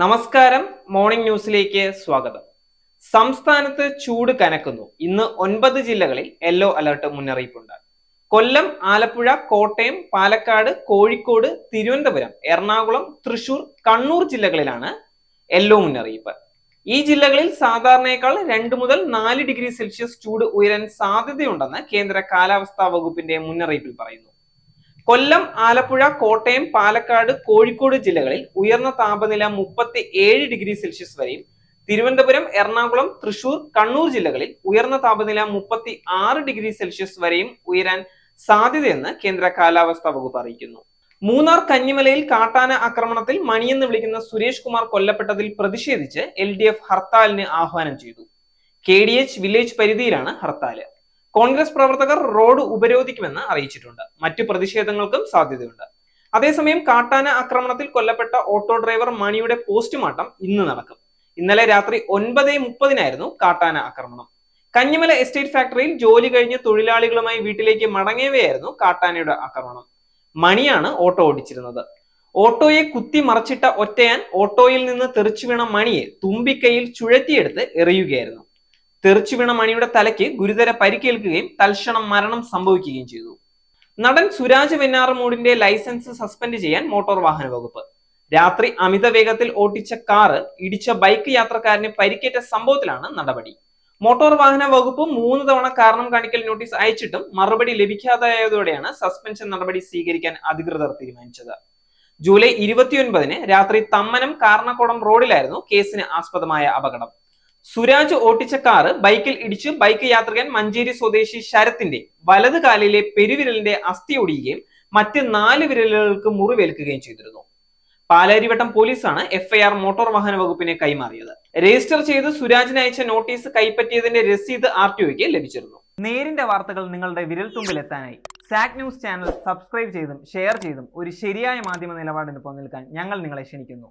നമസ്കാരം. മോർണിംഗ് ന്യൂസിലേക്ക് സ്വാഗതം. സംസ്ഥാനത്ത് ചൂട് കനക്കുന്നു. ഇന്ന് 9 ജില്ലകളിൽ യെല്ലോ അലർട്ട് മുന്നറിയിപ്പുണ്ട്. കൊല്ലം, ആലപ്പുഴ, കോട്ടയം, പാലക്കാട്, കോഴിക്കോട്, തിരുവനന്തപുരം, എറണാകുളം, തൃശൂർ, കണ്ണൂർ ജില്ലകളിലാണ് യെല്ലോ മുന്നറിയിപ്പ്. ഈ ജില്ലകളിൽ സാധാരണയേക്കാൾ 2 മുതൽ 4 ഡിഗ്രി സെൽഷ്യസ് ചൂട് ഉയരാൻ സാധ്യതയുണ്ടെന്ന് കേന്ദ്ര കാലാവസ്ഥാ വകുപ്പിന്റെ മുന്നറിയിപ്പിൽ പറയുന്നു. കൊല്ലം, ആലപ്പുഴ, കോട്ടയം, പാലക്കാട്, കോഴിക്കോട് ജില്ലകളിൽ ഉയർന്ന താപനില 37 ഡിഗ്രി സെൽഷ്യസ് വരെയും, തിരുവനന്തപുരം, എറണാകുളം, തൃശൂർ, കണ്ണൂർ ജില്ലകളിൽ ഉയർന്ന താപനില 36 ഡിഗ്രി സെൽഷ്യസ് വരെയും ഉയരാൻ സാധ്യതയെന്ന് കേന്ദ്ര കാലാവസ്ഥാ വകുപ്പ് അറിയിക്കുന്നു. മൂന്നാർ കന്നിമലയിൽ കാട്ടാന ആക്രമണത്തിൽ മണിയെന്ന് വിളിക്കുന്ന സുരേഷ് കുമാർ കൊല്ലപ്പെട്ടതിൽ പ്രതിഷേധിച്ച് LDF ഹർത്താലിന് ആഹ്വാനം ചെയ്തു. KDH വില്ലേജ് പരിധിയിലാണ് ഹർത്താല്. കോൺഗ്രസ് പ്രവർത്തകർ റോഡ് ഉപരോധിക്കുമെന്ന് അറിയിച്ചിട്ടുണ്ട്. മറ്റു പ്രതിഷേധങ്ങൾക്കും സാധ്യതയുണ്ട്. അതേസമയം കാട്ടാന ആക്രമണത്തിൽ കൊല്ലപ്പെട്ട ഓട്ടോ ഡ്രൈവർ മണിയുടെ പോസ്റ്റ്മോർട്ടം ഇന്ന് നടക്കും. ഇന്നലെ രാത്രി 9:30 കാട്ടാന ആക്രമണം. കന്നിമല എസ്റ്റേറ്റ് ഫാക്ടറിയിൽ ജോലി കഴിഞ്ഞ് തൊഴിലാളികളുമായി വീട്ടിലേക്ക് മടങ്ങിയവയായിരുന്നു കാട്ടാനയുടെ ആക്രമണം. മണിയാണ് ഓട്ടോ ഓടിച്ചിരുന്നത്. ഓട്ടോയെ കുത്തി മറച്ചിട്ട ഒറ്റയാൻ ഓട്ടോയിൽ നിന്ന് തെറിച്ചു വീണ മണിയെ തുമ്പിക്കൈയിൽ ചുഴറ്റിയെടുത്ത് എറിയുകയായിരുന്നു. തെറിച്ചു വീണ മണിയുടെ തലയ്ക്ക് ഗുരുതര പരിക്കേൽക്കുകയും തൽക്ഷണം മരണം സംഭവിക്കുകയും ചെയ്തു. നടൻ സുരാജ് വെഞ്ഞാറമൂടിന്റെ ലൈസൻസ് സസ്പെൻഡ് ചെയ്യാൻ മോട്ടോർ വാഹന വകുപ്പ്. രാത്രി അമിത വേഗത്തിൽ ഓട്ടിച്ച കാറ് ഇടിച്ച ബൈക്ക് യാത്രക്കാരന് പരിക്കേറ്റ സംഭവത്തിലാണ് നടപടി. മോട്ടോർ വാഹന വകുപ്പ് 3 തവണ കാരണം കാണിക്കൽ നോട്ടീസ് അയച്ചിട്ടും മറുപടി ലഭിക്കാതായതോടെയാണ് സസ്പെൻഷൻ നടപടി സ്വീകരിക്കാൻ അധികൃതർ തീരുമാനിച്ചത്. ജൂലൈ 29 രാത്രി തമ്മനം കാർണക്കോടം റോഡിലായിരുന്നു കേസിന് ആസ്പദമായ അപകടം. സുരാജ് ഓട്ടിച്ച കാറ് ബൈക്കിൽ ഇടിച്ച് ബൈക്ക് യാത്രികൻ മഞ്ചേരി സ്വദേശി ശരത്തിന്റെ വലത് കാലിലെ പെരുവിരലിന്റെ അസ്ഥി ഒടിയുകയും മറ്റ് 4 വിരലുകൾക്ക് മുറിവേൽക്കുകയും ചെയ്തിരുന്നു. പാലാരിവട്ടം പോലീസാണ് FIR മോട്ടോർ വാഹന വകുപ്പിനെ കൈമാറിയത്. രജിസ്റ്റർ ചെയ്ത് സുരാജിന് അയച്ച നോട്ടീസ് കൈപ്പറ്റിയതിന്റെ രസീത് RTOയ്ക്ക് ലഭിച്ചിരുന്നു. നേരിന്റെ വാർത്തകൾ നിങ്ങളുടെ വിരൽത്തുമ്പിൽ എത്താനായി സാക് ന്യൂസ് ചാനൽ സബ്സ്ക്രൈബ് ചെയ്തും ഷെയർ ചെയ്തും ഒരു ശരിയായ മാധ്യമ നിലപാടിന് നിൽക്കാൻ ഞങ്ങൾ നിങ്ങളെ ക്ഷണിക്കുന്നു.